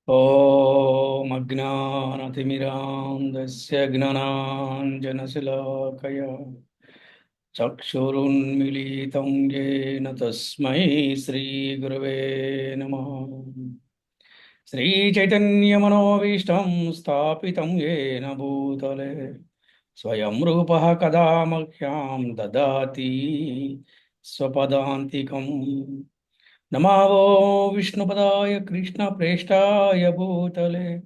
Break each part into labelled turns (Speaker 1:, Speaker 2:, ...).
Speaker 1: ॐ अज्ञानतिमिरान्धस्य ज्ञानाञ्जनशलाकया चक्षुरुन्मीलितं येन तस्मै श्रीगुरवे नमः। श्रीचैतन्यमनोभीष्टं स्थापितं येन भूतले स्वयं रूपः कदा मह्यं ददाति स्वपदान्तिकम्। नमावो विष्णुपदाय कृष्णप्रेष्ठाय भूतले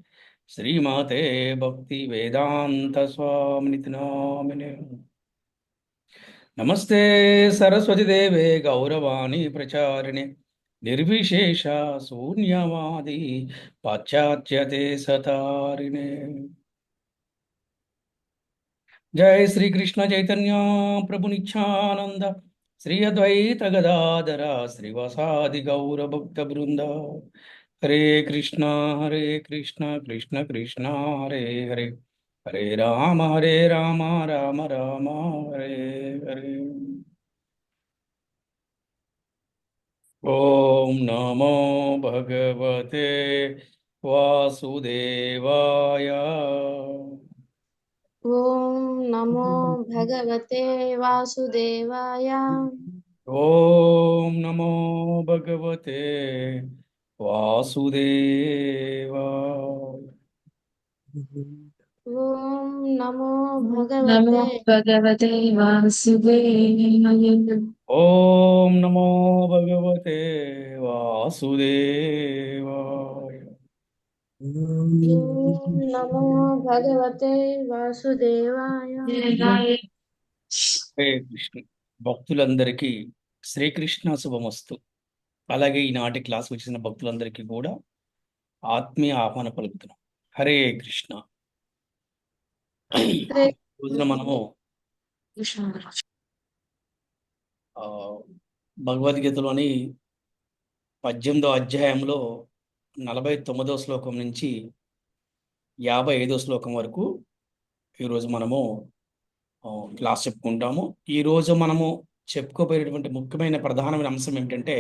Speaker 1: श्रीमते भक्ति वेदांत स्वामिनिति नामिने। नमस्ते सरस्वती देवे गौरवाणी प्रचारिणे निर्विशेष शून्यवादी पाश्चात्य देशतारिणे। जय श्री कृष्ण चैतन्य प्रभु नित्यानंद श्री अद्वैत गदाधर श्रीवासादि गौर भक्त वृंद। हरे कृष्ण कृष्ण कृष्ण हरे हरे हरे राम राम राम हरे हरे। ओम नमो भगवते वासुदेवाय।
Speaker 2: ओम नमो भगवते वासुदेवाय।
Speaker 1: ओम नमो भगवते वासुदेवाय।
Speaker 2: ओम नमो
Speaker 3: नमो
Speaker 2: भगवते
Speaker 3: भगवते वासुदेवाय।
Speaker 1: ओम नमो भगवते वासुदेवाय।
Speaker 2: ओम नमो भगवते वासुदेवाय।
Speaker 1: హరే కృష్ణ. భక్తులందరికీ శ్రీకృష్ణ శుభమస్తు. అలాగే ఈనాటి క్లాస్ వచ్చిన భక్తులందరికీ కూడా ఆత్మీయ ఆహ్వాన పలుకుతున్నాం. హరే కృష్ణ.
Speaker 2: హరే
Speaker 1: ఈ రోజున మనము ఆ, భగవద్గీతలోని 18వ అధ్యాయంలో 49వ శ్లోకం నుంచి 55వ శ్లోకం వరకు ఈరోజు మనము క్లాస్ చెప్పుకుంటాము. ఈరోజు మనము చెప్పుకోబోయేటువంటి ముఖ్యమైన ప్రధానమైన అంశం ఏమిటంటే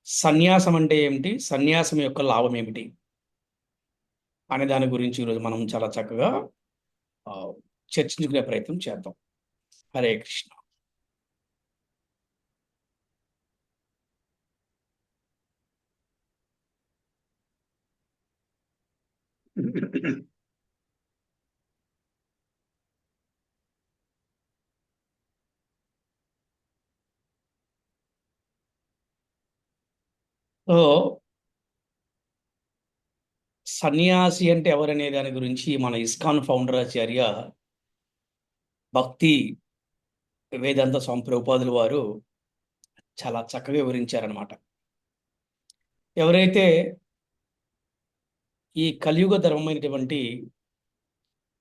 Speaker 1: సన్యాసం అంటే ఏమిటి, సన్యాసం యొక్క లాభం ఏమిటి అనే దాని గురించి ఈరోజు మనం చాలా చక్కగా ఆ, చర్చించుకునే ప్రయత్నం చేద్దాం. హరే కృష్ణ. సో సన్యాసి అంటే ఎవరనే దాని గురించి మన ఇస్కాన్ ఫౌండర్ ఆచార్య భక్తి వేదాంత స్వామి ప్రభుపాదుల వారు చాలా చక్కగా వివరించారనమాట. ఎవరైతే ఈ కలియుగ ధర్మమైనటువంటి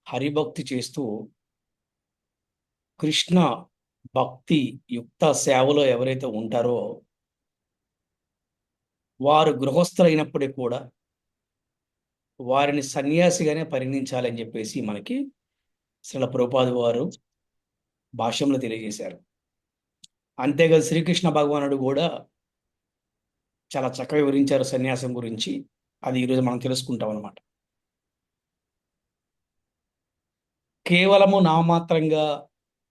Speaker 1: హరిభక్తి చేస్తూ కృష్ణ భక్తి యుక్త సేవలో ఎవరైతే ఉంటారో వారు గృహస్థులైనప్పటికీ కూడా వారిని సన్యాసిగానే పరిగణించాలని చెప్పేసి మనకి శ్రీల ప్రభుపాదు వారు భాష్యంలో తెలియజేశారు. అంతేకాదు శ్రీకృష్ణ భగవానుడు కూడా చాలా చక్కగా వివరించారు సన్యాసం గురించి. అది ఈరోజు మనం తెలుసుకుంటాం అన్నమాట. కేవలము నామాత్రంగా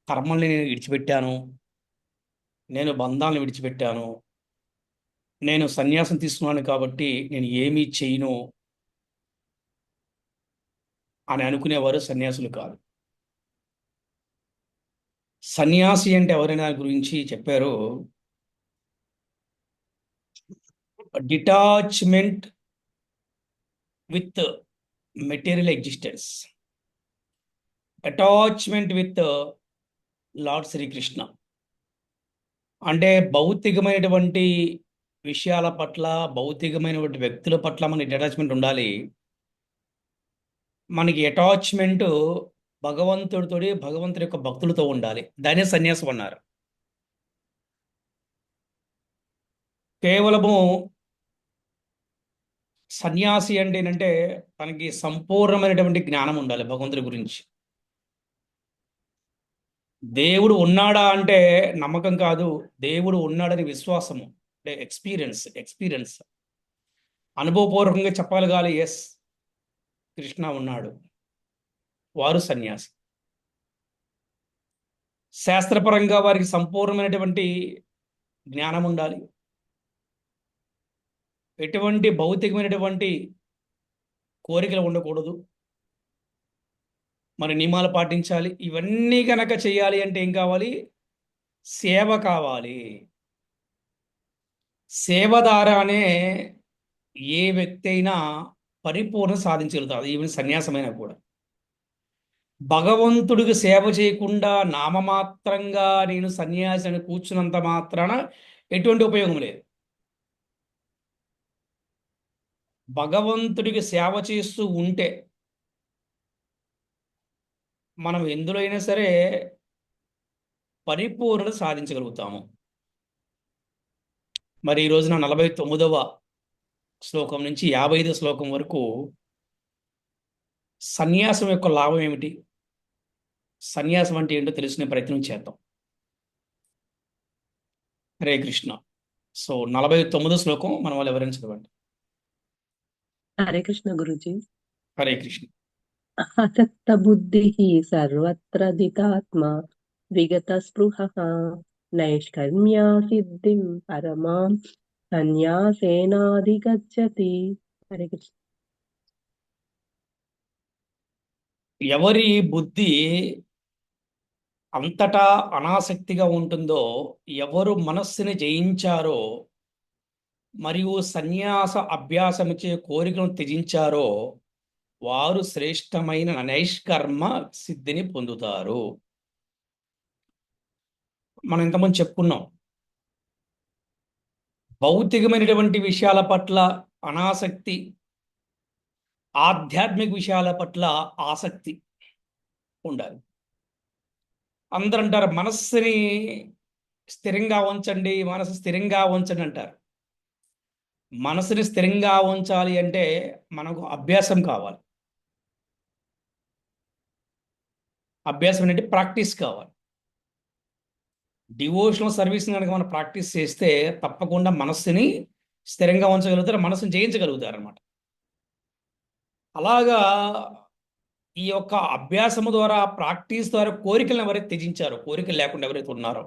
Speaker 1: కర్మల్ని నేను విడిచిపెట్టాను, నేను బంధాలను విడిచిపెట్టాను, నేను సన్యాసం తీసుకున్నాను కాబట్టి నేను ఏమీ చేయను అని అనుకునేవారు సన్యాసులు కాదు. సన్యాసి అంటే ఎవరైనా గురించి చెప్పారు, detachment with material existence, attachment with lord Srikrishna. అంటే భౌతికమైనటువంటి విషయాల పట్ల, భౌతికమైనటువంటి వ్యక్తుల పట్ల మనకి అటాచ్మెంట్ ఉండాలి. మనకి అటాచ్మెంట్ భగవంతుడితోటి, భగవంతుడి యొక్క భక్తులతో ఉండాలి. దానే సన్యాసం అన్నారు. కేవలము సన్యాసి అంటే ఏంటంటే తనకి సంపూర్ణమైనటువంటి జ్ఞానం ఉండాలి భగవంతుడి గురించి. దేవుడు ఉన్నాడా అంటే నమ్మకం కాదు, దేవుడు ఉన్నాడని విశ్వాసము, అంటే ఎక్స్పీరియన్స్. అనుభవపూర్వకంగా చెప్పగలగాలి, ఎస్ కృష్ణ ఉన్నాడు, వారు సన్యాసి. శాస్త్రపరంగా వారికి సంపూర్ణమైనటువంటి జ్ఞానం ఉండాలి, ఎటువంటి భౌతికమైనటువంటి కోరికలు ఉండకూడదు, మరి నియమాలు పాటించాలి. ఇవన్నీ కనుక చేయాలి అంటే ఏం కావాలి? సేవ కావాలి. సేవ ద్వారానే ఏ వ్యక్తి అయినా పరిపూర్ణ సాధించగలుగుతారు, ఈవెన్ సన్యాసమైనా కూడా. భగవంతుడికి సేవ చేయకుండా నామమాత్రంగా నేను సన్యాసి అని కూర్చున్నంత మాత్రాన ఎటువంటి ఉపయోగం లేదు. భగవంతుడికి సేవ చేస్తూ ఉంటే మనం ఎందులో అయినా సరే పరిపూర్ణత సాధించగలుగుతాము. మరి ఈ రోజున 49వ శ్లోకం నుంచి 55వ శ్లోకం వరకు సన్యాసం యొక్క లాభం ఏమిటి, సన్యాసం అంటే ఏంటో తెలుసుకునే ప్రయత్నం చేద్దాం. హరే కృష్ణ. సో 49వ శ్లోకం మన వాళ్ళు ఎవరైనా చదవండి.
Speaker 4: హరే కృష్ణ గురుజీ.
Speaker 1: హరే కృష్ణ.
Speaker 4: అసక్త బుద్ధి సర్వత్ర దితాత్మ విగత స్పృహ నైష్కర్మ్య సిద్ధిం పరమాం సన్యాసేనాధిగచ్చతి. హరే కృష్ణ.
Speaker 1: ఎవరి బుద్ధి అంతటా అనాసక్తిగా ఉంటుందో, ఎవరు మనస్సుని జయించారో మరియు సన్యాస అభ్యాసముచే కోరికలను త్యజించారో వారు శ్రేష్టమైన నైష్కర్మ సిద్ధిని పొందుతారు. మనం ఇంతకుముందు చెప్పుకున్నాం, భౌతికమైనటువంటి విషయాల పట్ల అనాసక్తి, ఆధ్యాత్మిక విషయాల పట్ల ఆసక్తి ఉండాలి. అందరూ అంటారు మనస్సుని స్థిరంగా ఉంచండి, మనసు స్థిరంగా ఉంచండి అంటారు. మనసుని స్థిరంగా ఉంచాలి అంటే మనకు అభ్యాసం కావాలి. అభ్యాసం అంటే ప్రాక్టీస్ కావాలి. డివోషనల్ సర్వీస్ కనుక మనం ప్రాక్టీస్ చేస్తే తప్పకుండా మనస్సుని స్థిరంగా ఉంచగలుగుతారు, మనసుని జయించగలుగుతారు అనమాట. అలాగా ఈ యొక్క అభ్యాసము ద్వారా, ప్రాక్టీస్ ద్వారా కోరికలను ఎవరైతే త్యజించారో, కోరికలు లేకుండా ఎవరైతే ఉన్నారో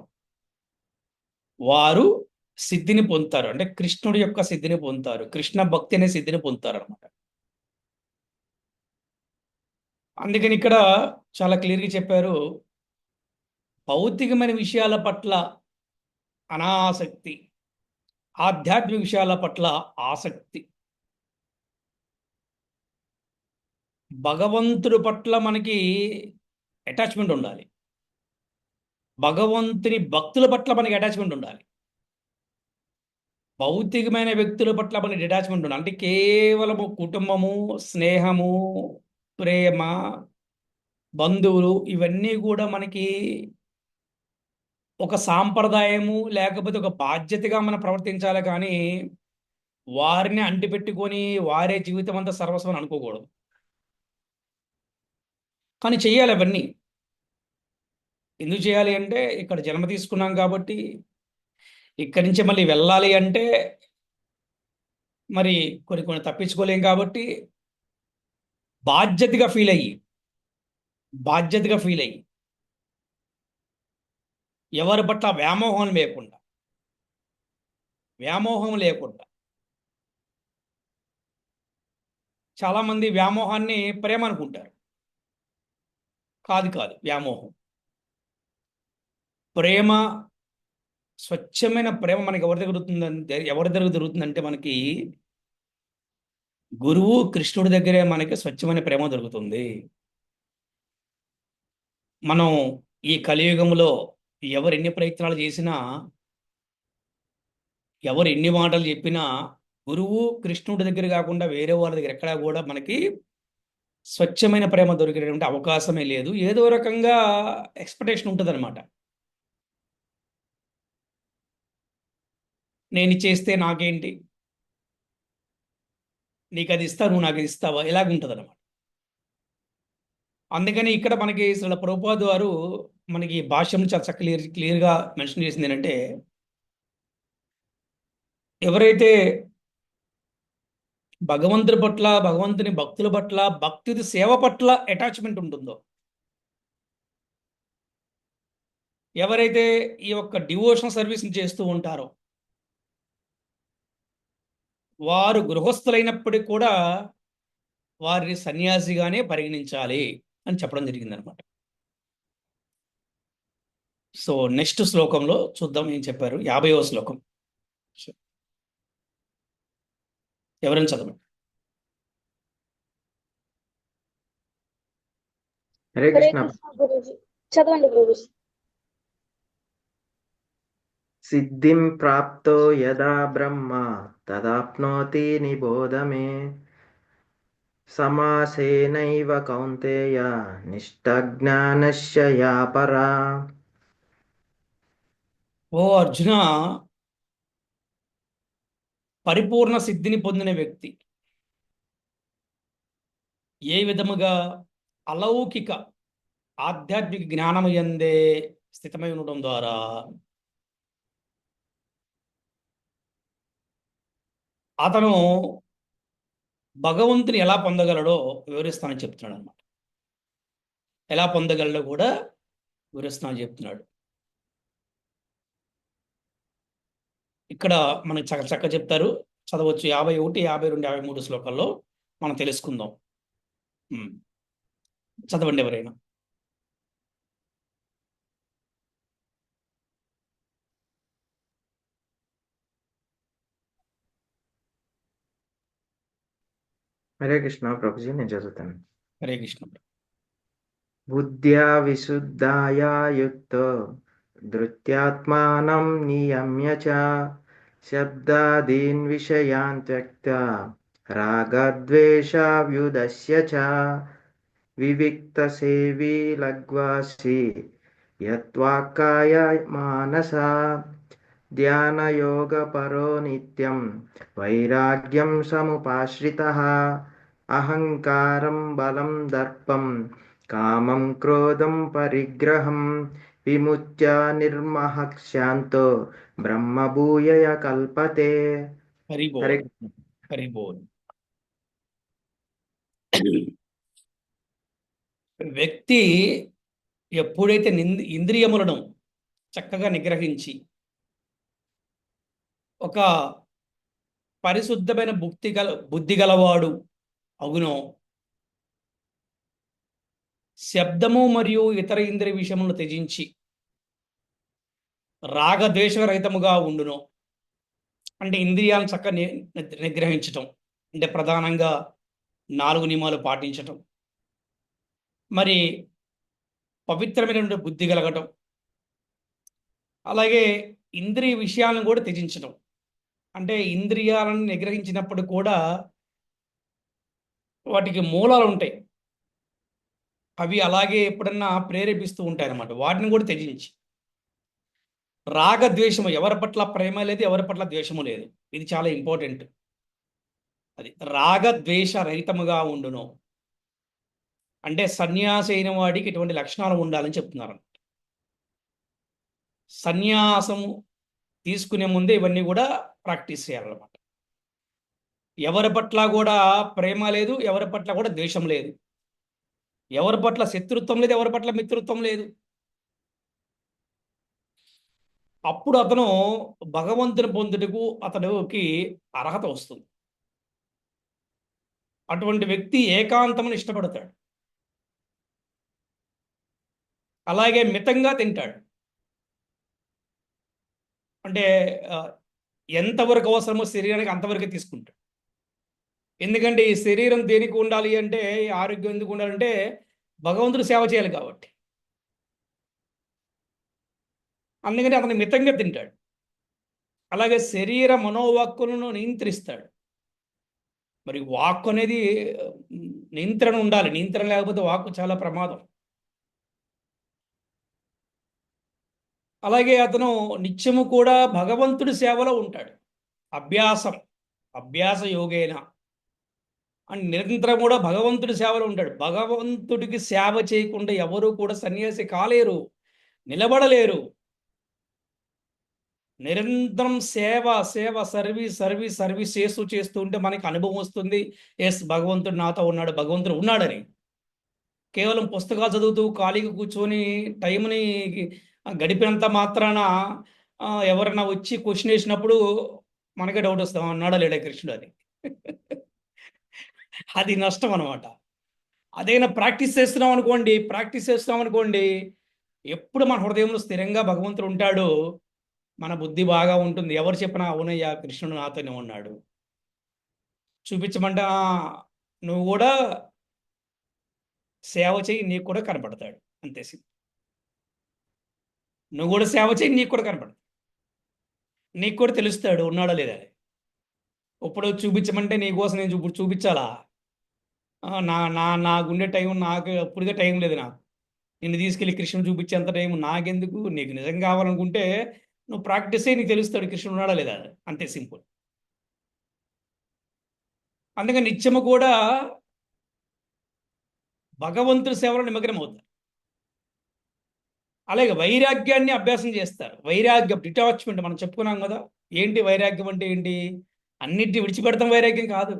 Speaker 1: వారు సిద్ధిని పొందుతారు. అంటే కృష్ణుడి యొక్క సిద్ధిని పొందుతారు, కృష్ణ భక్తి అనే సిద్ధిని పొందుతారు అనమాట. అందుకని ఇక్కడ చాలా క్లియర్గా చెప్పారు, భౌతికమైన విషయాల పట్ల అనాసక్తి, ఆధ్యాత్మిక విషయాల పట్ల ఆసక్తి. భగవంతుడి పట్ల మనకి అటాచ్మెంట్ ఉండాలి, భగవంతుని భక్తుల పట్ల మనకి అటాచ్మెంట్ ఉండాలి. భౌతికమైన వ్యక్తుల పట్ల మనకి డిటాచ్మెంట్ ఉండాలి. అంటే కేవలము కుటుంబము, స్నేహము, ప్రేమ, బంధువులు ఇవన్నీ కూడా మనకి ఒక సాంప్రదాయము లేకపోతే ఒక బాధ్యతగా మనం ప్రవర్తించాలి, కానీ వారిని అంటిపెట్టుకొని వారే జీవితం అంతా సర్వస్వం అనుకోకూడదు. కానీ చేయాలి అవన్నీ. ఎందుకు చేయాలి అంటే ఇక్కడ జన్మ తీసుకున్నాం కాబట్టి, ఇక్కడి నుంచి మళ్ళీ వెళ్ళాలి అంటే మరి కొన్ని కొన్ని తప్పించుకోలేం కాబట్టి బాధ్యతగా ఫీల్ అయ్యి ఎవరి పట్ల వ్యామోహం లేకుండా. చాలామంది వ్యామోహాన్ని ప్రేమ అనుకుంటారు. కాదు, వ్యామోహం. ప్రేమ, స్వచ్ఛమైన ప్రేమ మనకి ఎవరి దగ్గర దొరుకుతుందంటే మనకి గురువు కృష్ణుడి దగ్గరే మనకి స్వచ్ఛమైన ప్రేమ దొరుకుతుంది. మనం ఈ కలియుగంలో ఎవరు ఎన్ని ప్రయత్నాలు చేసినా, ఎవరు ఎన్ని మాటలు చెప్పినా గురువు కృష్ణుడి దగ్గర కాకుండా వేరే వాళ్ళ దగ్గర ఎక్కడా కూడా మనకి స్వచ్ఛమైన ప్రేమ దొరికేటువంటి అవకాశమే లేదు. ఏదో రకంగా ఎక్స్పెక్టేషన్ ఉంటుంది అనమాట. నేను చేస్తే నాకేంటి, నీకు అది ఇస్తా, నువ్వు నాకు ఇది ఇస్తావా, ఇలాగుంటుంది అనమాట. అందుకని ఇక్కడ మనకి శ్రీల ప్రభుపాదుల వారు మనకి భాష్యం చాలా క్లియర్గా మెన్షన్ చేసింది ఏంటంటే, ఎవరైతే భగవంతుడి పట్ల, భగవంతుని భక్తుల పట్ల, భక్తుడి సేవ పట్ల అటాచ్మెంట్ ఉంటుందో, ఎవరైతే ఈ యొక్క డివోషనల్ సర్వీస్ని చేస్తూ ఉంటారో వారు గృహస్థులైనప్పటికీ కూడా వారిని సన్యాసిగానే పరిగణించాలి అని చెప్పడం జరిగిందనమాట. సో నెక్స్ట్ శ్లోకంలో చూద్దాం ఏం చెప్పారు. 50వ శ్లోకం ఎవరైనా చదవండి.
Speaker 5: హరే
Speaker 2: హరే
Speaker 5: కృష్ణ.
Speaker 2: కృష్ణ గురూజీ. చదవండి గురూజీ.
Speaker 5: సిద్ధిం ప్రాప్తో యదా బ్రహ్మ తదాప్నోతి నిబోధ మే సమాసేనైవ కౌంతేయ నిష్టజ్ఞానస్య యా పరా.
Speaker 1: ఓ అర్జున, పరిపూర్ణ సిద్ధిని పొందిన వ్యక్తి ఏ విధముగా అలౌకిక ఆధ్యాత్మిక జ్ఞానము యందే స్థితమై ఉండడం ద్వారా అతను భగవంతుని ఎలా పొందగలడో వివరిస్తానని చెప్తున్నాడు అనమాట. ఎలా పొందగలడో కూడా వివరిస్తానని చెప్తున్నాడు. ఇక్కడ మనకి చక్క చెప్తారు, చదవచ్చు. 51, 52, 53 శ్లోకాల్లో మనం తెలుసుకుందాం. చదవండి ఎవరైనా.
Speaker 5: హరే కృష్ణ ప్రభుజీ, నేను చదువుతాను.
Speaker 1: హరే కృష్ణ.
Speaker 5: బుద్ధ్యా విశుద్ధాయ యుక్తో ధృత్యాత్మానం నియమ్య చ శబ్దాదీన్ విషయాన్ త్యక్త్వా రాగద్వేషావ్యుదస్య చ వివిక్త సేవీ లగ్వాసి యత్వాక్కాయ మానసా ధ్యానయోగపరో నిత్యం వైరాగ్యం సముపాశ్రితః అహంకారం బలం దర్పం కామం క్రోధం పరిగ్రహం విముచ్య నిర్మహ శాంతో బ్రహ్మభూయయ కల్పతే.
Speaker 1: హరిబోల్.
Speaker 5: హరే
Speaker 1: హరిబోల్. వ్యక్తి ఎప్పుడైతే ఇంద్రియములను చక్కగా నిగ్రహించి ఒక పరిశుద్ధమైన బుద్ధి గలవాడు అవునో, శబ్దము మరియు ఇతర ఇంద్రియ విషయములను త్యజించి రాగద్వేషరహితముగా ఉండును. అంటే ఇంద్రియాలను చక్కగా నిగ్రహించటం అంటే ప్రధానంగా 4 నియమాలు పాటించటం, మరి పవిత్రమైనటువంటి బుద్ధి కలగటం, అలాగే ఇంద్రియ విషయాలను కూడా త్యజించటం. అంటే ఇంద్రియాలను నిగ్రహించినప్పుడు కూడా వాటికి మూలాలు ఉంటాయి, అవి అలాగే ఎప్పుడన్నా ప్రేరేపిస్తూ ఉంటాయి అన్నమాట. వాటిని కూడా త్యజించి రాగద్వేషము, ఎవరి పట్ల ప్రేమ లేదు, ఎవరి పట్ల ద్వేషము లేదు. ఇది చాలా ఇంపార్టెంట్. అది రాగద్వేష రహితముగా ఉండును అంటే సన్యాసి అయిన వాడికి ఇటువంటి లక్షణాలు ఉండాలని చెప్తున్నారు. సన్యాసము తీసుకునే ముందే ఇవన్నీ కూడా ప్రాక్టీస్ చేయాలన్నమాట. ఎవరి పట్ల కూడా ప్రేమ లేదు, ఎవరి పట్ల కూడా ద్వేషం లేదు, ఎవరి పట్ల శత్రుత్వం లేదు, ఎవరి పట్ల మిత్రుత్వం లేదు. అప్పుడు అతను భగవంతుని పొందుటకు అతనికి అర్హత వస్తుంది. అటువంటి వ్యక్తి ఏకాంతమును ఇష్టపడతాడు, అలాగే మితంగా తింటాడు. అంటే ఎంతవరకు అవసరమో శరీరానికి అంతవరకే తీసుకుంటాడు. ఎందుకంటే ఈ శరీరం దేనికి ఉండాలి అంటే, ఆరోగ్యం ఎందుకు ఉండాలంటే భగవంతుడు సేవ చేయాలి కాబట్టి. అందుకని అతను మితంగా తింటాడు, అలాగే శరీర మనోవాక్కులను నియంత్రిస్తాడు. మరి వాక్కు అనేది నియంత్రణ ఉండాలి, నియంత్రణ లేకపోతే వాక్కు చాలా ప్రమాదం. అలాగే అతను నిత్యము కూడా భగవంతుడి సేవలో ఉంటాడు. అభ్యాస యోగేన అని నిరంతరం కూడా భగవంతుడి సేవలో ఉంటాడు. భగవంతుడికి సేవ చేయకుండా ఎవరు కూడా సన్యాసి కాలేరు, నిలబడలేరు. నిరంతరం సేవ సేవ సర్వీస్ సర్వీస్ సర్వీస్ చేస్తూ ఉంటే మనకి అనుభవం వస్తుంది. ఎస్, భగవంతుడు నాతో ఉన్నాడు, భగవంతుడు ఉన్నాడని. కేవలం పుస్తకాలు చదువుతూ ఖాళీగా కూర్చొని టైంని గడిపినంత మాత్రాన ఎవరైనా వచ్చి క్వశ్చన్ వేసినప్పుడు మనకే డౌట్ వస్తాం, ఉన్నాడా లేడా కృష్ణుడు అని. అది నష్టం అనమాట. అదైనా ప్రాక్టీస్ చేస్తున్నాం అనుకోండి, ఎప్పుడు మన హృదయంలో స్థిరంగా భగవంతుడు ఉంటాడు, మన బుద్ధి బాగా ఉంటుంది. ఎవరు చెప్పినా అవునయ్యా కృష్ణుడు నాతోనే ఉన్నాడు చూపించమంటే నువ్వు కూడా సేవ చేయి, నీకు కూడా కనపడతాడు. అంతే సింపుల్. నువ్వు కూడా సేవ చేయి, నీకు కూడా కనపడతాడు, నీకు కూడా తెలుస్తాడు ఉన్నాడా లేదా అని. ఇప్పుడు చూపించమంటే నీకోసం నేను ఇప్పుడు చూపించాలా? నా నా నాకుండే టైం నాకు అప్పుడుగా టైం లేదు. నాకు నిన్ను తీసుకెళ్ళి కృష్ణుడు చూపించేంత టైం నాకెందుకు? నీకు నిజం కావాలనుకుంటే నువ్వు ప్రాక్టీస్ అయ్యి నీకు తెలుస్తాడు కృష్ణుడు ఉన్నాడా లేదా. అంతే సింపుల్. అందుకని నిత్యము కూడా భగవంతుడి సేవలో నిమగ్నం అవుతారు. అలాగే వైరాగ్యాన్ని అభ్యాసం చేస్తారు. వైరాగ్యం, డిటాచ్మెంట్ మనం చెప్పుకున్నాం కదా. ఏంటి వైరాగ్యం అంటే ఏంటి? అన్నిటిని విడిచిపెడతాం వైరాగ్యం కాదు.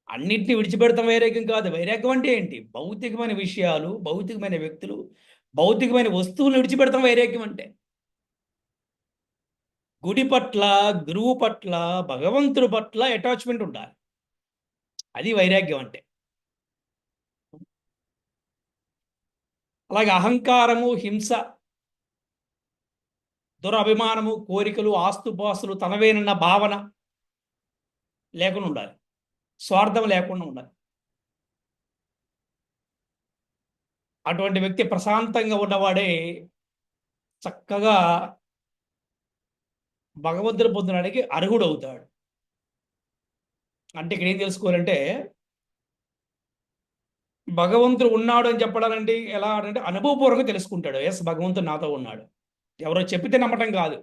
Speaker 1: అన్నిటిని విడిచిపెడతాం వైరాగ్యం కాదు. వైరాగ్యం అంటే ఏంటి? భౌతికమైన విషయాలు, భౌతికమైన వ్యక్తులు, భౌతికమైన వస్తువులను విడిచిపెడతాం వైరాగ్యం అంటే. గుడి పట్ల, గురువు పట్ల, భగవంతుడి పట్ల అటాచ్మెంట్ ఉండాలి. అది వైరాగ్యం అంటే. అలాగే అహంకారము, హింస, దురభిమానము, కోరికలు, ఆస్తుపాస్తులు తనవేనన్న భావన లేకుండా ఉండాలి. స్వార్థం లేకుండా ఉండాలి. అటువంటి వ్యక్తి ప్రశాంతంగా ఉన్నవాడే చక్కగా భగవంతుని పొందడానికి అర్హుడు అవుతాడు. అంటే ఇక్కడ ఏం తెలుసుకోవాలంటే, భగవంతుడు ఉన్నాడు అని చెప్పడాలంటే ఎలా అంటే అనుభవపూర్వకంగా తెలుసుకుంటాడు. ఎస్, భగవంతుడు నాతో ఉన్నాడు. ఎవరో చెప్పితే నమ్మటం కాదు,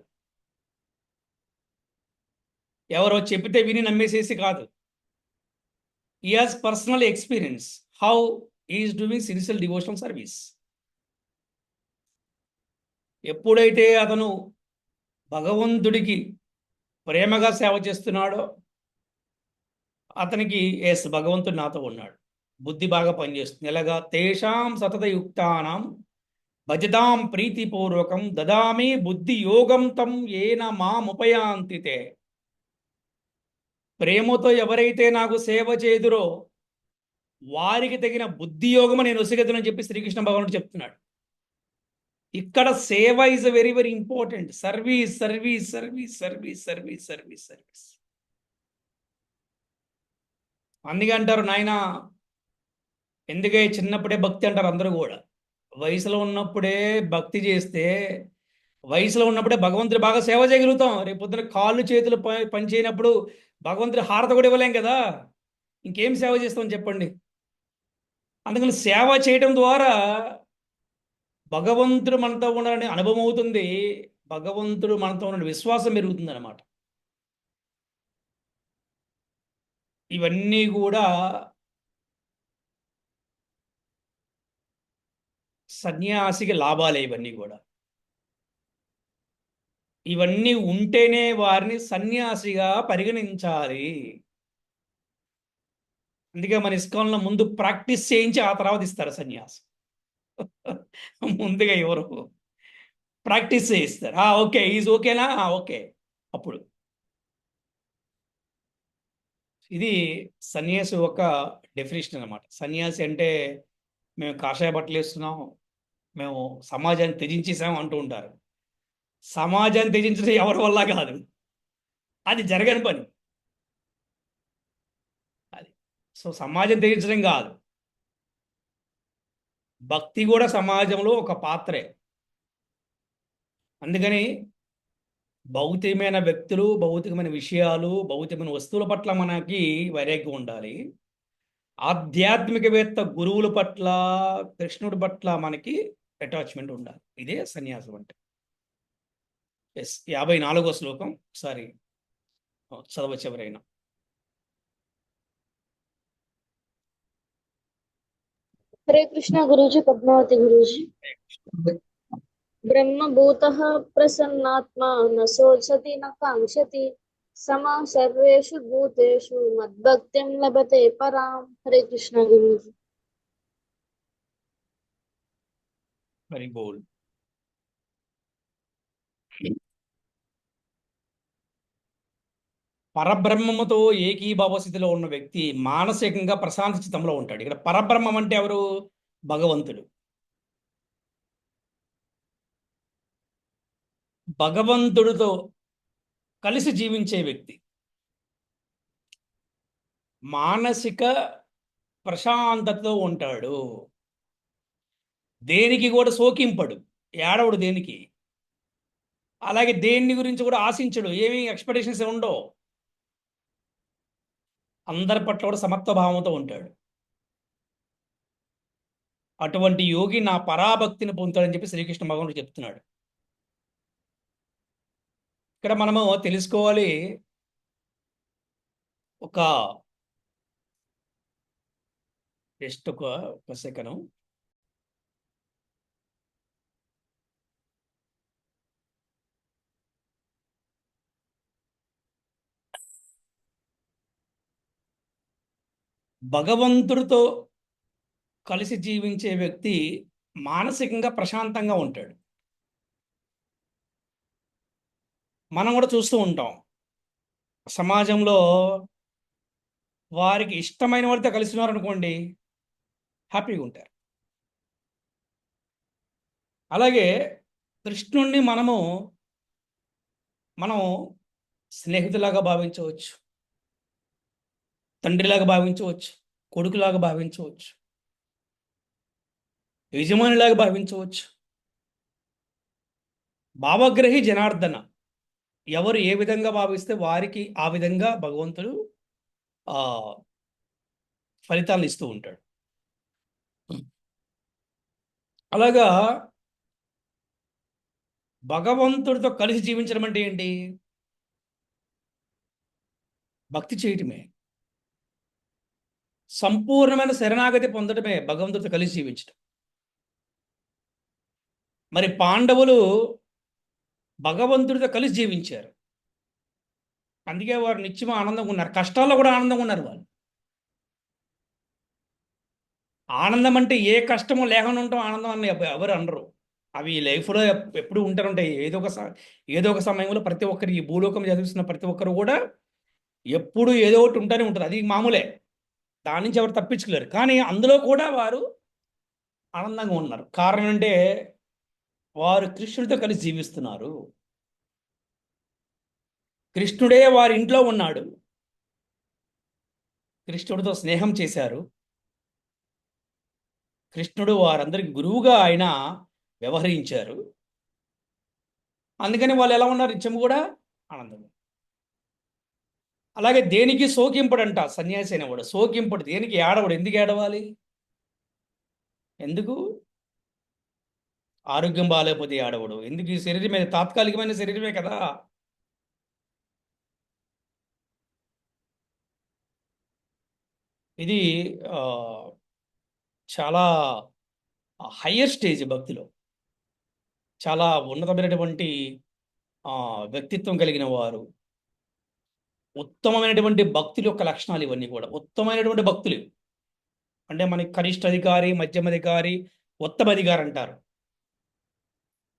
Speaker 1: ఎవరో చెప్పితే విని నమ్మేసేసి కాదు. he has personal experience how he is doing sincere devotional service. ఎప్పుడైతే అతను భగవంతుడికి ప్రేమగా సేవ చేస్తున్నాడో అతనికి ఎస్, భగవంతుడు నాతో ఉన్నాడు, బుద్ధి బాగా పనిచేస్తుంది. ఎలాగా? తేషాం సతతయుక్తానాం భజతాం ప్రీతిపూర్వకం దదామి బుద్ధి యోగం తం ఏన మాముపయాంతితే. ప్రేమతో ఎవరైతే నాకు సేవ చేదురో వారికి తగిన బుద్ధి యోగము నేను ఒసగెదనని చెప్పి శ్రీకృష్ణ భగవానుడు చెప్తున్నాడు. ఇక్కడ సేవ is very very important. Service service service service service service service. అందుకే అంటారు, నాయన ఎందుకే చిన్నప్పుడే భక్తి అంటారు అందరూ కూడా. వయసులో ఉన్నప్పుడే భక్తి చేస్తే, వయసులో ఉన్నప్పుడే భగవంతుడు బాగా సేవ చేయగలుగుతాం. రేపు పొద్దున కాళ్ళు చేతులు పని చేయనప్పుడు భగవంతుడి హారత కూడా ఇవ్వలేం కదా. ఇంకేం సేవ చేస్తామని చెప్పండి. అందుకని సేవ చేయడం ద్వారా భగవంతుడు మనతో ఉన్నాడని అనుభవం అవుతుంది, భగవంతుడు మనతో ఉన్న విశ్వాసం పెరుగుతుంది అన్నమాట. ఇవన్నీ కూడా సన్యాసికి లాభాలే. ఇవన్నీ కూడా, ఇవన్నీ ఉంటేనే వారిని సన్యాసిగా పరిగణించాలి. అందుకే మన ఇస్కాన్లో ముందు ప్రాక్టీస్ చేయించి ఆ తర్వాత ఇస్తారు సన్యాసం. ముందుగా ఎవరు ప్రాక్టీస్ చేయిస్తారు. ఓకే, ఈజ్ ఓకేనా? ఓకే. అప్పుడు ఇది సన్యాసి ఒక డెఫినేషన్ అన్నమాట. సన్యాసి అంటే మేము కాషాయ బట్టలు వేస్తున్నాం, మేము సమాజాన్ని త్యజించేసాం అంటూ ఉంటారు. సమాజాన్ని త్యజించడం ఎవరి వల్ల కాదు, అది జరగని పని. అది సో సమాజం త్యజించడం కాదు, భక్తి కూడా సమాజంలో ఒక పాత్రే. అందుకని భౌతికమైన వ్యక్తులు, భౌతికమైన విషయాలు, భౌతికమైన వస్తువుల పట్ల మనకి వైరాగ్యం ఉండాలి. ఆధ్యాత్మికవేత్త గురువుల పట్ల, కృష్ణుడి పట్ల మనకి అటాచ్మెంట్ ఉండాలి. ఇదే సన్యాసం అంటే. ఎస్, 54వ శ్లోకం సారీ చదవచ్చు ఎవరైనా.
Speaker 2: హరే కృష్ణ గురూజీ, పద్మావతి గురూజీ. ब्रह्मभूतः प्रसन्नात्मा न शोचति न काङ्क्षति समः सर्वेषु भूतेषु मद्भक्तिं लभते पराम्। हरे कृष्ण गुरुजी।
Speaker 1: Very good. పరబ్రహ్మముతో ఏకీభావ స్థితిలో ఉన్న వ్యక్తి మానసికంగా ప్రశాంత చిత్తంలో ఉంటాడు. ఇక్కడ పరబ్రహ్మం అంటే ఎవరు? భగవంతుడు. భగవంతుడితో కలిసి జీవించే వ్యక్తి మానసిక ప్రశాంతతతో ఉంటాడు. దేనికి కూడా సోకింపడు, ఏడవడు దేనికి. అలాగే దేన్ని గురించి కూడా ఆశించడు, ఏమీ ఎక్స్పెక్టేషన్స్ ఉండవు. అందరి పట్ల కూడా సమత్వ భావంతో ఉంటాడు. అటువంటి యోగి నా పరాభక్తిని పొందుతాడని చెప్పి శ్రీకృష్ణ భగవానుడు చెప్తున్నాడు. ఇక్కడ మనము తెలుసుకోవాలి, ఒక జస్ట్ ఒక సెకండ్. భగవంతుడితో కలిసి జీవించే వ్యక్తి మానసికంగా ప్రశాంతంగా ఉంటాడు. మనం కూడా చూస్తూ ఉంటాం, సమాజంలో వారికి ఇష్టమైన వారితో కలిసి ఉన్నారనుకోండి, హ్యాపీగా ఉంటారు. అలాగే కృష్ణుణ్ణి మనం స్నేహితులాగా భావించవచ్చు, తండ్రిలాగా భావించవచ్చు, కొడుకులాగా భావించవచ్చు, యజమానిలాగా భావించవచ్చు. భావగ్రహి జనార్దన, ఎవరు ఏ విధంగా భావిస్తే వారికి ఆ విధంగా భగవంతుడు ఫలితాలను ఇస్తూ ఉంటాడు. అలాగా భగవంతుడితో కలిసి జీవించడం అంటే ఏంటి? భక్తి చేయటమే, సంపూర్ణమైన శరణాగతి పొందడమే భగవంతుడితో కలిసి జీవించడం. మరి పాండవులు భగవంతుడితో కలిసి జీవించారు, అందుకే వారు నిత్యం ఆనందంగా ఉన్నారు. కష్టాల్లో కూడా ఆనందంగా ఉన్నారు వాళ్ళు. ఆనందం అంటే ఏ కష్టమో లేకుండా ఉంటాం ఆనందం అని ఎవరు అనరు. అవి లైఫ్లో ఎప్పుడు ఉంటారుంటాయి. ఏదో ఒక సమయంలో ప్రతి ఒక్కరికి, ఈ భూలోకం చదివిస్తున్న ప్రతి ఒక్కరు కూడా ఎప్పుడు ఏదో ఒకటి ఉంటూనే ఉంటుంది. అది మామూలే, దాని నుంచి ఎవరు తప్పించుకోలేరు. కానీ అందులో కూడా వారు ఆనందంగా ఉన్నారు. కారణం అంటే వారు కృష్ణుడితో కలిసి జీవిస్తున్నారు. కృష్ణుడే వారి ఇంట్లో ఉన్నాడు, కృష్ణుడితో స్నేహం చేశారు, కృష్ణుడు వారందరికి గురువుగా ఆయన వ్యవహరించారు. అందుకని వాళ్ళు ఎలా ఉన్నారు? నిత్యం కూడా ఆనందం. అలాగే దేనికి సోకింపడంట సన్యాసి అయినవాడు. సోకింపడు, దేనికి ఏడవడు. ఎందుకు ఏడవాలి? ఎందుకు? ఆరోగ్యం బాగాలేకపోతే ఏడవడు. ఎందుకు? ఈ శరీరమే తాత్కాలికమైన శరీరమే కదా. ఇది చాలా హయ్యర్ స్టేజ్ భక్తిలో. చాలా ఉన్నతమైనటువంటి వ్యక్తిత్వం కలిగిన వారు, ఉత్తమమైనటువంటి భక్తుల యొక్క లక్షణాలు ఇవన్నీ కూడా. ఉత్తమమైనటువంటి భక్తులు అంటే మనకి కనిష్ట అధికారి, మధ్యమ అధికారి, ఉత్తమ అధికారి అంటారు.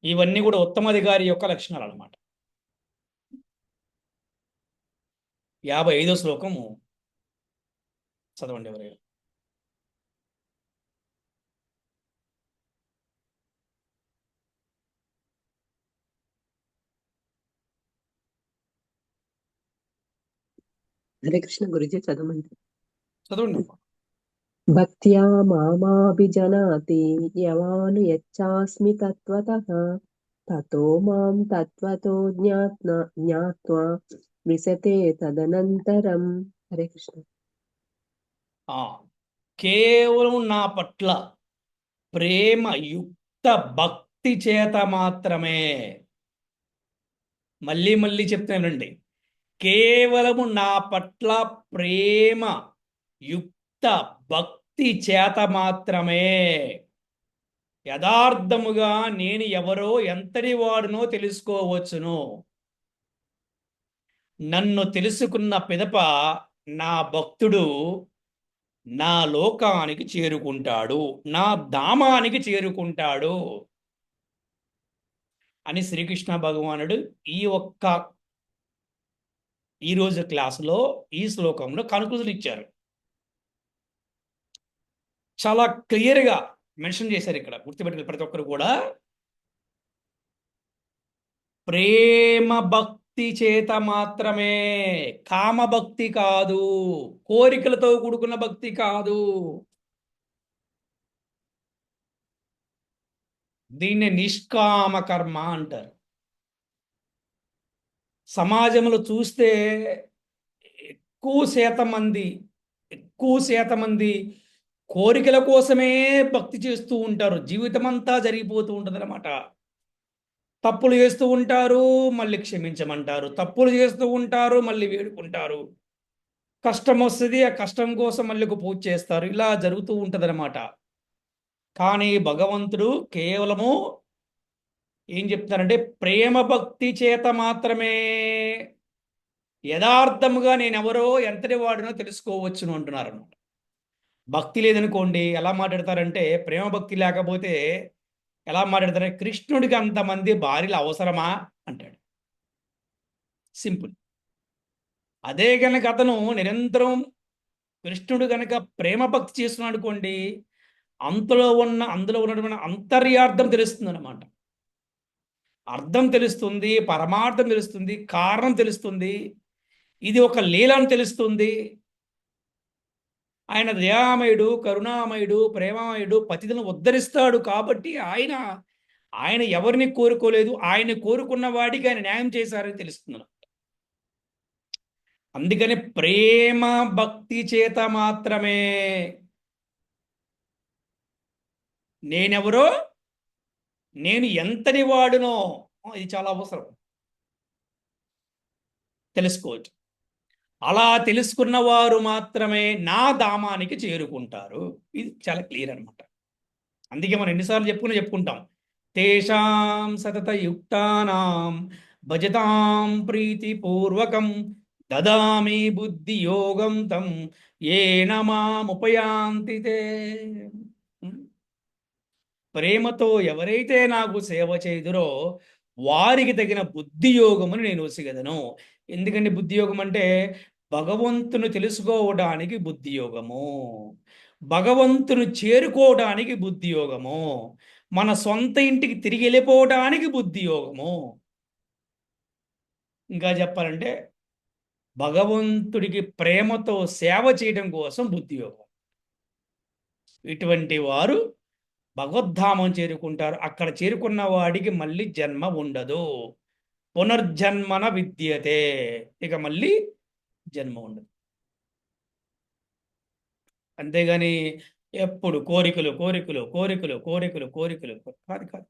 Speaker 1: ఇవన్నీ కూడా ఉత్తమ అధికారి యొక్క లక్షణాలు అన్నమాట. 55వ శ్లోకము చదవండి ఎవరైనా.
Speaker 4: హరే కృష్ణ గురుజీ చదవమంటారు.
Speaker 1: చదవండి.
Speaker 4: భక్త్యా మామాభిజనాతి యవాను యచ్చాస్మి తత్వతః తతో మాం తత్వతో జ్ఞాత్వా విశతే తదనంతరం. హరే కృష్ణ.
Speaker 1: కేవలం నా పట్ల ప్రేమ యుక్త భక్తి చేత మాత్రమే, మళ్ళీ మళ్ళీ చెప్తానండి, కేవలము నా పట్ల ప్రేమ యుక్త భక్తి చేత మాత్రమే యథార్థముగా నేను ఎవరో ఎంతటి వాడునో తెలుసుకోవచ్చును. నన్ను తెలుసుకున్న పిదప నా భక్తుడు నా లోకానికి చేరుకుంటాడు, నా ధామానికి చేరుకుంటాడు అని శ్రీకృష్ణ భగవానుడు ఈరోజు క్లాసులో ఈ శ్లోకంలో కన్క్లూజన్ ఇచ్చారు. చాలా క్లియర్గా మెన్షన్ చేశారు. ఇక్కడ గుర్తుపెట్టుకుని ప్రతి ఒక్కరు కూడా ప్రేమ భక్తి చేత మాత్రమే, కామభక్తి కాదు, కోరికలతో కూడుకున్న భక్తి కాదు. దీన్ని నిష్కామ కర్మ అంటారు. సమాజంలో చూస్తే ఎక్కువ శాతం మంది కోరికల కోసమే భక్తి చేస్తూ ఉంటారు. జీవితం అంతా జరిగిపోతూ ఉంటుంది అన్నమాట. తప్పులు చేస్తూ ఉంటారు, మళ్ళీ క్షమించమంటారు, తప్పులు చేస్తూ ఉంటారు, మళ్ళీ వేడుకుంటారు, కష్టం వస్తుంది, ఆ కష్టం కోసం మళ్ళీ ఒక పూజ చేస్తారు. ఇలా జరుగుతూ ఉంటుంది అన్నమాట. కానీ భగవంతుడు కేవలము ఏం చెప్తారంటే ప్రేమ భక్తి చేత మాత్రమే యథార్థముగా నేనెవరో ఎంతటి వాడినో తెలుసుకోవచ్చును అంటున్నారు అన్నమాట. భక్తి లేదనుకోండి ఎలా మాట్లాడతారంటే, ప్రేమ భక్తి లేకపోతే ఎలా మాట్లాడతారంటే కృష్ణుడికి అంతమంది భార్యలు అవసరమా అంటాడు. సింపుల్. అదే కనుక అతను నిరంతరం కృష్ణుడు కనుక ప్రేమ భక్తి చేస్తున్నాడు అనుకోండి, అందులో ఉన్నటువంటి అంతర్యార్థం తెలుస్తుంది అన్నమాట. అర్థం తెలుస్తుంది, పరమార్థం తెలుస్తుంది, కారణం తెలుస్తుంది, ఇది ఒక లీల అని తెలుస్తుంది. ఆయన దయామయుడు, కరుణామయుడు, ప్రేమమయుడు, పతితులను ఉద్ధరిస్తాడు. కాబట్టి ఆయన ఎవరిని కోరుకోలేదు, ఆయన కోరుకున్న వాడికి ఆయన న్యాయం చేశారని తెలుస్తుంది. అందుకని ప్రేమ భక్తి చేత మాత్రమే నేనెవరో, నేను ఎంతటి వాడునో ఇది చాలా అవసరం తెలుసుకోవచ్చు. అలా తెలుసుకున్న వారు మాత్రమే నా ధామానికి చేరుకుంటారు. ఇది చాలా క్లియర్ అనమాట. అందుకే మనం ఎన్నిసార్లు చెప్పుకుంటాం, తేషాం సతత యుక్తానాం భజతాం ప్రీతిపూర్వకం దదామి బుద్ధి యోగం తం ఏన మాముపయాంతి తే. ప్రేమతో ఎవరైతే నాకు సేవ చేయుదురో వారికి తగిన బుద్ధి యోగమును నేను వసిగదను. ఎందుకంటే బుద్ధి యోగం అంటే భగవంతుని తెలుసుకోవడానికి బుద్ధి యోగము, భగవంతుని చేరుకోవడానికి బుద్ధి యోగము, మన సొంత ఇంటికి తిరిగి వెళ్ళిపోవడానికి బుద్ధి యోగము. ఇంకా చెప్పాలంటే భగవంతుడికి ప్రేమతో సేవ చేయడం కోసం బుద్ధి యోగం. ఇటువంటి వారు భగవద్ధామం చేరుకుంటారు. అక్కడ చేరుకున్న వాడికి మళ్ళీ జన్మ ఉండదు. పునర్జన్మన విద్యతే, ఇక మళ్ళీ జన్మ ఉండదు. అంతేగాని ఎప్పుడు కోరికలు కోరికలు కోరికలు కోరికలు కోరికలు కాదు కాదు.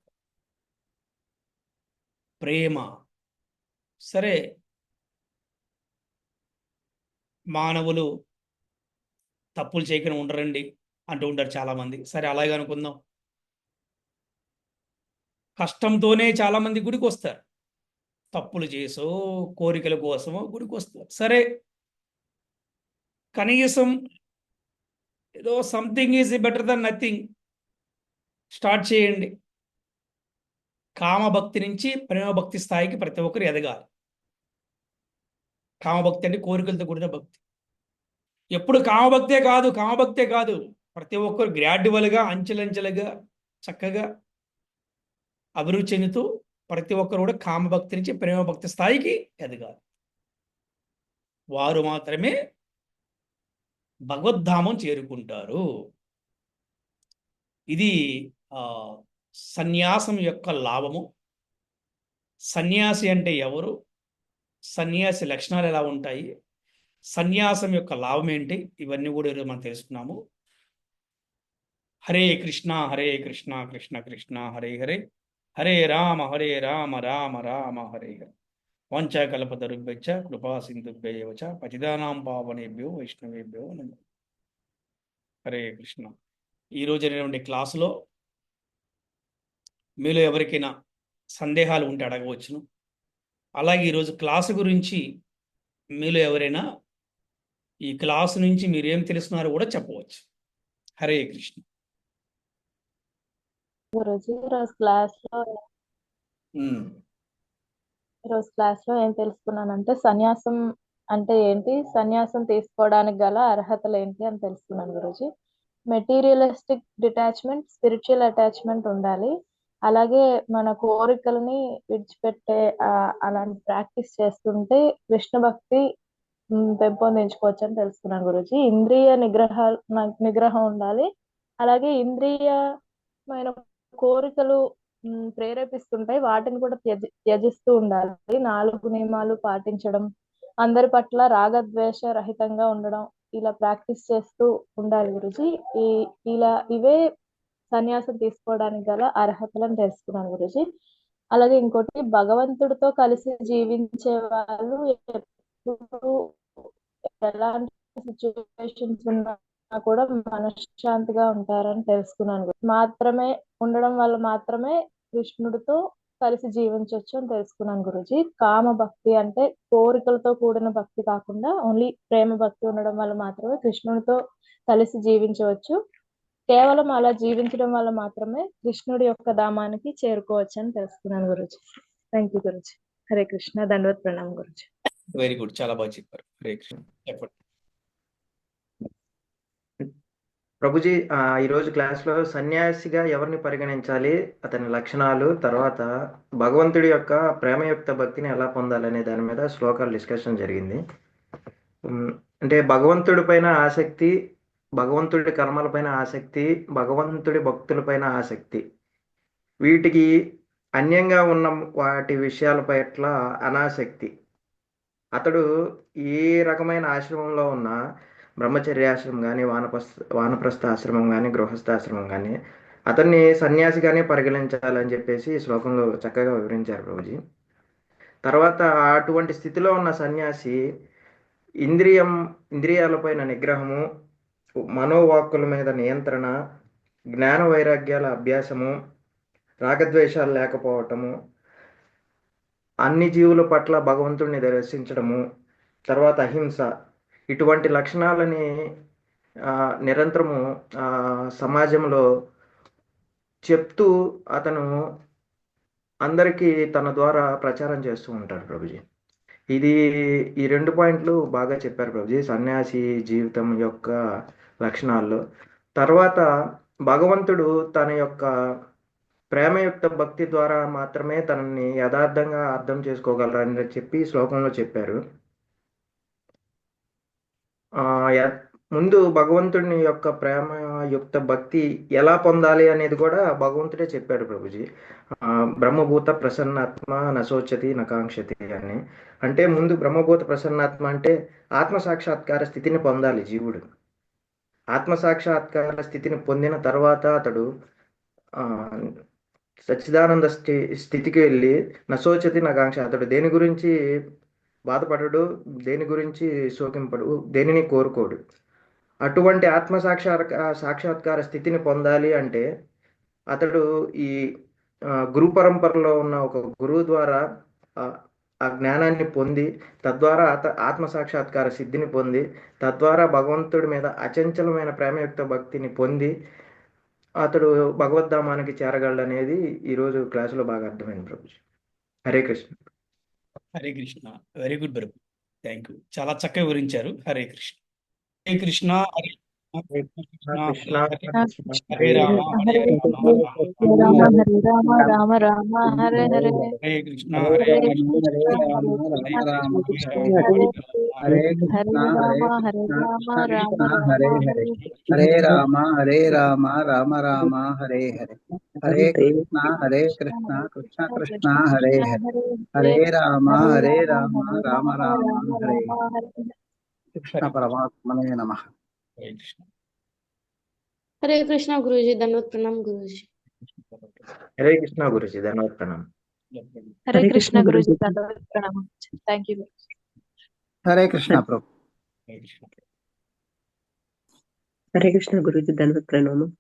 Speaker 1: ప్రేమ. సరే, మానవులు తప్పులు చేయకుండా ఉండరండి అంటూ ఉంటారు చాలామంది. సరే, అలాగే అనుకుందాం. కష్టంతోనే చాలామంది గుడికి వస్తారు, తప్పులు చేసో కోరికల కోసమో గుడికి వస్తారు. సరే, కనీసం ఏదో something is better than nothing start చేయండి. కామభక్తి నుంచి ప్రేమభక్తి స్థాయికి ప్రతి ఒక్కరు ఎదగాలి. కామభక్తి అంటే కోరికలతో కూడిన భక్తి. ఎప్పుడు కామభక్తే కాదు, ప్రతి ఒక్కరు గ్రాడ్యువల్గా అంచెలంచెలుగా చక్కగా అభివృద్ధి చెందుతూ ప్రతి ఒక్కరు కూడా కామభక్తి నుంచి ప్రేమభక్తి స్థాయికి ఎదగాలి. వారు మాత్రమే భగవద్ధామం చేరుకుంటారు. ఇది సన్యాసం యొక్క లాభము. సన్యాసి అంటే ఎవరు, సన్యాసి లక్షణాలు ఎలా ఉంటాయి, సన్యాసం యొక్క లాభం ఏంటి, ఇవన్నీ కూడా ఈరోజు మనం తెలుసుకున్నాము. హరే కృష్ణ కృష్ణ కృష్ణ హరే హరే, హరే రామ రామ రామ హరే హరే. వాంఛాకల్పతరుభ్యశ్చ కృపా సింధుభ్యైవ చ పతితానాం పావనేభ్యో వైష్ణవేభ్యో నమః. హరే కృష్ణ. ఈరోజు జరిగినటువంటి క్లాసులో మీలో ఎవరికైనా సందేహాలు ఉంటే అడగవచ్చును. అలాగే ఈరోజు క్లాసు గురించి మీలో ఎవరైనా ఈ క్లాసు నుంచి మీరు ఏం తెలుసుకున్నారో కూడా చెప్పవచ్చు. హరే కృష్ణ.
Speaker 6: గురుజీ
Speaker 1: ఉమ్.
Speaker 6: ఈరోజు క్లాస్ లో ఏం తెలుసుకున్నానంటే సన్యాసం అంటే ఏంటి, సన్యాసం తీసుకోవడానికి గల అర్హతలు ఏంటి అని తెలుసుకున్నాను Guruji. Materialistic detachment, spiritual attachment ఉండాలి. అలాగే మన కోరికలని విడిచిపెట్టే అలాంటి ప్రాక్టీస్ చేస్తుంటే కృష్ణ భక్తి పెంపొందించుకోవచ్చు అని తెలుసుకున్నాను గురుజీ. ఇంద్రియ నిగ్రహం ఉండాలి. అలాగే ఇంద్రియమైన కోరికలు ప్రేరేపిస్తుంటాయి, వాటిని కూడా త్యజిస్తూ ఉండాలి. 4 నియమాలు పాటించడం, అందరి పట్ల రాగద్వేష రహితంగా ఉండడం, ఇలా ప్రాక్టీస్ చేస్తూ ఉండాలి గురుజీ. ఇవే సన్యాసం తీసుకోవడానికి గల అర్హతలను తెలుసుకున్నాను గురుజీ. అలాగే ఇంకోటి, భగవంతుడితో కలిసి జీవించే వాళ్ళు ఎప్పుడు ఎలాంటి సిచ్యువేషన్స్ ఉన్నా కూడా మనశ్శాంతిగా ఉంటారని తెలుసుకున్నాను గురుజీ. మాత్రమే ఉండడం వల్ల మాత్రమే కృష్ణుడితో కలిసి జీవించవచ్చు అని తెలుసుకున్నాను గురుజీ. కామ భక్తి అంటే కోరికలతో కూడిన భక్తి కాకుండా ఓన్లీ ప్రేమ భక్తి ఉండడం వల్ల మాత్రమే కృష్ణుడితో కలిసి జీవించవచ్చు. కేవలం అలా జీవించడం వల్ల మాత్రమే కృష్ణుడి యొక్క ధామానికి చేరుకోవచ్చు అని తెలుసుకున్నాను గురుజీ. Thank you Guruji. హరే కృష్ణ. దండవత్ ప్రణామం గురుజీ.
Speaker 1: వెరీ గుడ్, చాలా బాగా చెప్పారు. హరే కృష్ణ. చెప్పండి.
Speaker 5: ప్రభుజీ, ఈరోజు క్లాస్లో సన్యాసిగా ఎవరిని పరిగణించాలి, అతని లక్షణాలు, తర్వాత భగవంతుడి యొక్క ప్రేమయుక్త భక్తిని ఎలా పొందాలనే దాని మీద శ్లోకాలు డిస్కషన్ జరిగింది. అంటే భగవంతుడి పైన ఆసక్తి, భగవంతుడి కర్మలపైన ఆసక్తి, భగవంతుడి భక్తులపైన ఆసక్తి, వీటికి అన్యంగా ఉన్న వాటి విషయాల పట్ల అనాసక్తి. అతడు ఏ రకమైన ఆశ్రమంలో ఉన్నా, బ్రహ్మచర్యాశ్రమం కానీ, వానప్రస్థ ఆశ్రమం కానీ, గృహస్థాశ్రమం కానీ, అతన్ని సన్యాసిగానే పరిగణించాలని చెప్పేసి ఈ శ్లోకంలో చక్కగా వివరించారు ప్రభుజీ. తర్వాత అటువంటి స్థితిలో ఉన్న సన్యాసి ఇంద్రియాలపైన నిగ్రహము, మనోవాక్కుల మీద నియంత్రణ, జ్ఞాన వైరాగ్యాల అభ్యాసము, రాగద్వేషాలు లేకపోవటము, అన్ని జీవుల పట్ల భగవంతుడిని దర్శించడము, తర్వాత అహింస, ఇటువంటి లక్షణాలని నిరంతరము సమాజంలో చెప్తూ అతను అందరికీ తన ద్వారా ప్రచారం చేస్తూ ఉంటారు ప్రభుజీ. ఈ 2 పాయింట్లు బాగా చెప్పారు ప్రభుజీ, సన్యాసి జీవితం యొక్క లక్షణాల్లో. తర్వాత భగవంతుడు తన యొక్క ప్రేమయుక్త భక్తి ద్వారా మాత్రమే తనని యథార్థంగా అర్థం చేసుకోగలరని చెప్పి శ్లోకంలో చెప్పారు. ముందు భగవంతుడిని యొక్క ప్రేమయుక్త భక్తి ఎలా పొందాలి అనేది కూడా భగవంతుడే చెప్పాడు ప్రభుజీ. బ్రహ్మభూత ప్రసన్నాత్మ నశోచతి నకాంక్షతి అని. అంటే ముందు బ్రహ్మభూత ప్రసన్నాత్మ అంటే ఆత్మసాక్షాత్కార స్థితిని పొందాలి జీవుడు. ఆత్మసాక్షాత్కార స్థితిని పొందిన తర్వాత అతడు సచ్చిదానంద స్థితికి వెళ్ళి నశోచతి నకాంక్ష, అతడు దేని గురించి బాధపడడు, దేని గురించి శోకింపడు, దేనిని కోరుకోడు. అటువంటి సాక్షాత్కార స్థితిని పొందాలి అంటే అతడు ఈ గురు పరంపరలో ఉన్న ఒక గురువు ద్వారా ఆ జ్ఞానాన్ని పొంది, తద్వారా ఆత్మసాక్షాత్కార సిద్ధిని పొంది, తద్వారా భగవంతుడి మీద అచంచలమైన ప్రేమయుక్త భక్తిని పొంది అతడు భగవద్ధామానికి చేరగలడనేది ఈరోజు క్లాసులో బాగా అర్థమైంది Prabhuji. Hare Krishna.
Speaker 1: Hare Krishna. Very good Prabhu, thank you, చాలా చక్కగా వివరించారు. హరే కృష్ణ. హరే కృష్ణ. హరే
Speaker 5: కృష్ణ
Speaker 1: హరే రామ
Speaker 6: హరే
Speaker 1: హరే
Speaker 6: రామ హరే రామ రామ రామ హరే హరే.
Speaker 1: హరే కృష్ణ. హరే
Speaker 6: హరే రామ
Speaker 7: హరే రామ రామ రామ హరే హరే. హరే కృష్ణ కృష్ణ కృష్ణ హరే హరే. హరే రామ రామ రామ హరే. కృష్ణ పరమాత్మనే నమః.
Speaker 1: హరే కృష్ణ.
Speaker 2: హరే కృష్ణ గురూజీ. ధన్యవాద ప్రణామ్ గురూజీ.
Speaker 5: హరే కృష్ణ గురుజీ. ధన్యవాద ప్రణామం.
Speaker 6: హరే కృష్ణ గురుజీ. దండవత్ ప్రణామం. Thank you.
Speaker 7: హరే కృష్ణ ప్రభు.
Speaker 1: హరే కృష్ణ.
Speaker 4: హరే కృష్ణ గురుజీ. ధన్యవాద ప్రణామం.